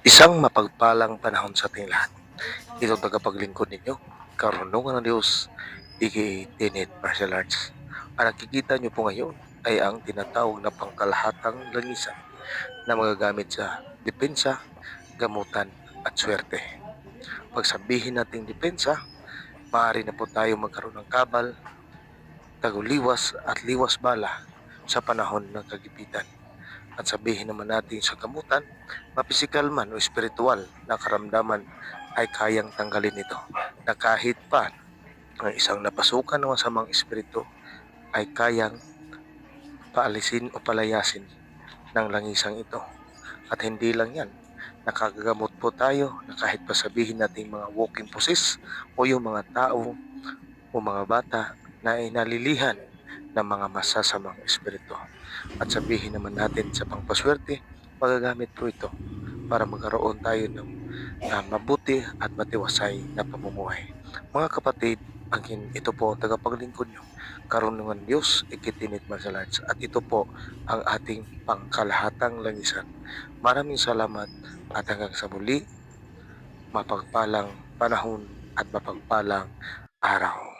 Isang mapagpalang panahon sa ating lahat. Itong tagapaglingkod ninyo, karunungan ng Diyos, aka Tenet Martial Arts. Ang nakikita nyo po ngayon ay ang tinatawag na pangkalahatang langisan na magagamit sa depensa, gamutan at swerte. Pag sabihin nating depensa, maaari na po tayo magkaroon ng kabal, taguliwas at liwas bala sa panahon ng kagipitan. At sabihin naman natin sa gamutan, mapisikal man o espiritual na karamdaman ay kayang tanggalin ito, na kahit pa ang isang napasukan ng masamang espiritu ay kayang paalisin o palayasin ng langisang ito. At hindi lang yan, nakagagamot po tayo na kahit pa sabihin natin mga walking poses o yung mga tao o mga bata na ay nalilihan ng mga masasamang espiritu. At sabihin naman natin sa pangpaswerte, magagamit po ito para magkaroon tayo ng mabuti at matiwasay na pamumuhay. Mga kapatid, ito po ang tagapaglingkod nyo, karunungan Diyos, ikitinit martial arts, at ito po ang ating pangkalahatang langisan. Maraming salamat at hanggang sa muli, mapagpalang panahon at mapagpalang araw.